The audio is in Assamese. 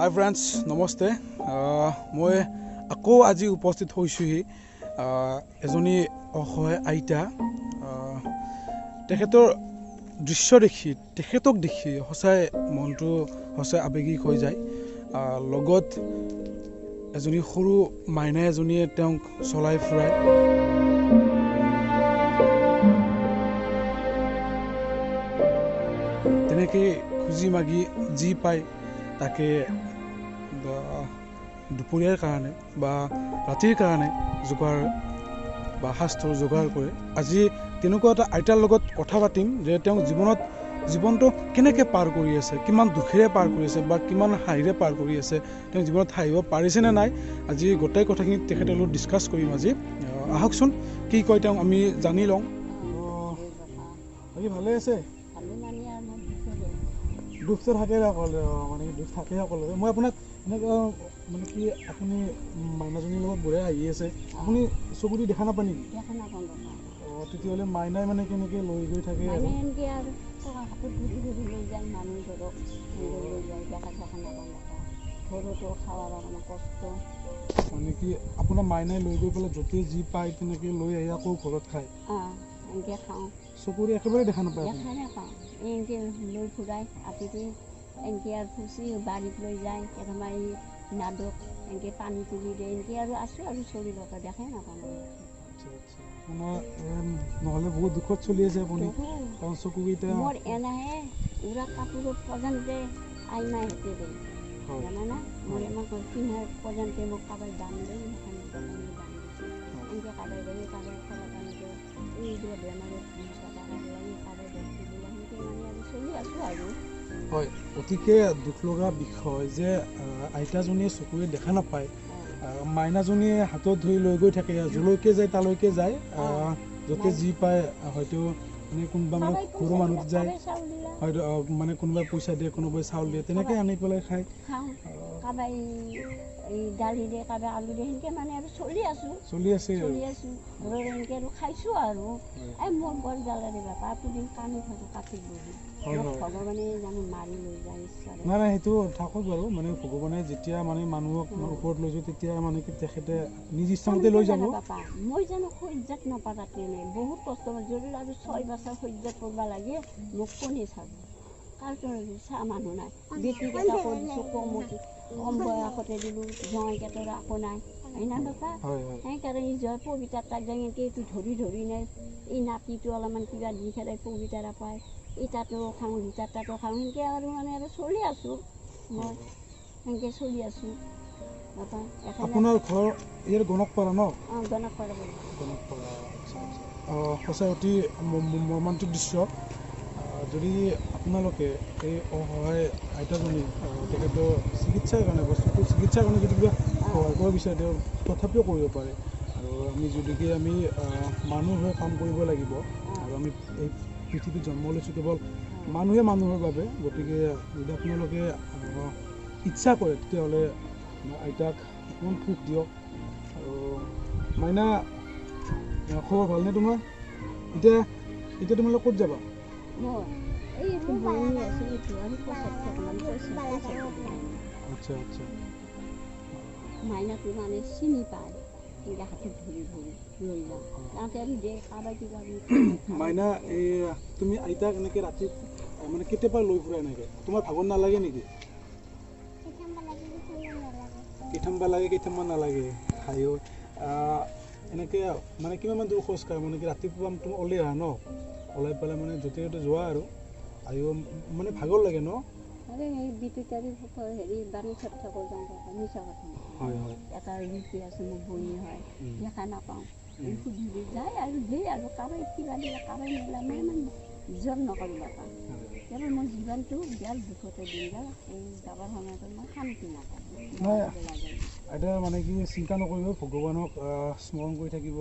হাই ফ্ৰেণ্ডছ, নমস্তে। মই আকৌ আজি উপস্থিত হৈছোঁহি এজনী অসহায় আইতা। তেখেতৰ দৃশ্য দেখি, তেখেতক দেখি সঁচাই মনটো সঁচাই আৱেগিক হৈ যায়। লগত এজনী সৰু মাইনা এজনীয়ে তেওঁক চলাই ফুৰায়। তেনেকৈ খুজি মাগি যি পায় তাকে দুপৰীয়াৰ কাৰণে বা ৰাতিৰ কাৰণে যোগাৰ বা সাজটোৰ যোগাৰ কৰে। আজি তেনেকুৱা এটা আইতাৰ লগত কথা পাতিম যে তেওঁ জীৱনটো কেনেকৈ পাৰ কৰি আছে, কিমান দুখেৰে পাৰ কৰি আছে বা কিমান হাঁহিৰে পাৰ কৰি আছে, তেওঁ জীৱনত হাঁহিব পাৰিছেনে নাই, আজি গোটেই কথাখিনি তেখেতৰ লগত ডিছকাছ কৰিম। আজি আহকচোন কি কয় তেওঁ আমি জানি লওঁ। বাকী ভালে আছে? দুখটো থাকে সকলোৰে, মানে দুখ থাকে সকলোৰে। মই আপোনাক এনেকৈ মানে কি আপুনি মাইনাজনীৰ লগত বঢ়িয়া আহি আছে, আপুনি চকু দি দেখা নাপায় নেকি? তেতিয়াহ'লে মাইনাই মানে কেনেকৈ লৈ গৈ থাকে আৰু মানে কি আপোনাৰ মাইনাই লৈ গৈ পেলাই য'তেই যি পায় তেনেকৈ লৈ আহি আকৌ ঘৰত খায়? চকুৰে একেবাৰে দেখা নাপায়? এনেকৈ লৈ ফুৰাই আপিটো এনেকৈ আৰু ফুচি বাৰীত লৈ যায়, কেতিয়াবা এই নাদক এনেকৈ পানী তুলি দিয়ে, এনেকৈ আৰু আছোঁ আৰু চলি থকা দেখাই নাপাওঁ। আপোনাৰ নহ'লে বহুত দুখত চলি আছে আপুনি, কাৰণ চকুকেইটা মোৰ এনেহে উৰা কাপোৰত পৰ্যন্ত আইমাই হেঁতে দিয়ে জানানা। মোৰ ইমান পিন্ধাৰ পৰ্যন্ত মোক কাবাই দাম দিয়ে, দাম দিছে এনেকৈ কাবাই দিয়ে, কাবাই খোলা পানী দিয়ে, এইবিলাক বেমাৰত 200 টকা লাগে, কাবাই 10 কিলো সেনেকৈ মানে আৰু চলি আছোঁ আৰু। হয়, অতিকে দুখ লগা বিষয় যে আইতাজনীয়ে চকুৰে দেখা নাপায়, মাইনাজনীয়ে হাতত ধৰি লৈ গৈ থাকে, যলৈকে যায় তালৈকে যায়, য'তে যি পায় হয়তো মানে কোনোবা মানে সৰু মানুহ যায়, হয়তো মানে কোনোবাই পইচা দিয়ে, কোনোবাই চাউল দিয়ে, তেনেকৈ আনি পেলাই খায়। কাবাই এই দালি দিয়ে, কাবাই আলু দিয়ে, সেনেকৈ মানে আৰু চলি আছে ঘৰৰ এনেকৈ আৰু খাইছোঁ আৰু। এই মোৰ বৰ জ্বালাৰে বাপা, প্ৰতিদিন কান্দি থাকোঁ কাটিত বহি, ভগৱানে জানো মাৰি লৈ যায় ইচ্ছা। নাই সেইটো থাকক বাৰু, মানে ভগৱানে যেতিয়া মানে মানুহক ওপৰত লৈ যায় তেতিয়া মানে কি তেখেতে নিজ ইচ্ছামতে লৈ যাব। মই জানো সহ্যত নাপাতাকে বহুত কষ্ট যদি আৰু 6 বছৰ সহ্যত কৰিব লাগে, মোক কোনে চাব? কাৰটোৰ চাহ মানুহ নাই, বেটিকেইটা কৈ দিছোঁ কম বয়সতে দিলোঁ, জোঁৱাইকেইটাৰ আকৌ নাই, হয় না বাপা? সেইকাৰণে জয় পবিতাৰ তাক যায় এইটো ধৰি নাই, এই নাতিটো অলপমান কিবা দি খেলাই পবিতাৰা পায়, ইটাটো খাওঁ সিটাতো খাওঁ, সেনেকৈ আৰু মানে আৰু চলি আছোঁ। মই সেনেকৈ চলি আছোঁ বাপা। আপোনাৰ ঘৰ ইয়াৰ গণকপাৰা ন? গণকপাৰা। সঁচাই অতি মৰ্মান্তিক দৃশ্য। যদি আপোনালোকে এই অসহায় আইতাজনী তেখেতৰ চিকিৎসাৰ কাৰণে বা চকুৰ চিকিৎসাৰ কাৰণে যদি কিবা সহায় কৰিব বিচাৰে তেওঁ তথাপিও কৰিব পাৰে। আৰু আমি মানুহ হৈ কাম কৰিব লাগিব, আৰু আমি এই পৃথিৱীত জন্ম লৈছোঁ কেৱল মানুহৰ বাবে। গতিকে যদি আপোনালোকে ইচ্ছা কৰে তেতিয়াহ'লে আইতাক অকণমান সুখ দিয়ক। আৰু মাইনা, খবৰ ভালনে তোমাৰ? এতিয়া তোমালোক ক'ত যাবা? আচ্ছা। মাইনাটো মানে চিনি পায়, হাতত ধৰি লৈ যাওঁ, তাতে আৰু দিয়ে কাবাই কিবা। মাইনা, এই তুমি আইতাক এনেকৈ ৰাতি মানে কেতিয়াবা লৈ ফুৰা এনেকৈ, তোমাৰ ভাগৰ নালাগে নেকি? কেইটামান লাগে কেইটামান নালাগে। হাইও এনেকৈ মানে কিমান দূৰ খোজ কাঢ়া, মানে কি ৰাতিপুৱা তুমি ওলাই আহা ন, ওলাই পেলাই মানে য'তে ত'তে যোৱা আৰু আহিও মানে ভাগৰ লাগে ন? এই বিটুতাৰী হেৰি বাণিজ্যত থাকোঁ যাওঁ মিছা কথা। এটা ৰুটি আছে মোৰ বনি হয়, দেখা নাপাওঁ, সুধিলে যায় আৰু দিয়ে আৰু কাবাই কিবা দিলে কাবাই নিলে, মই ইমান জোৰ নকৰোঁ বাপা। কেৱল মোৰ জীৱনটো বিয়াৰ দুখতে দিন যায়, এই যাবৰ সময়তো মই শান্তি নাপাওঁ। এতিয়া মানে কি চিন্তা নকৰিব, ভগৱানক স্মৰণ কৰি থাকিব।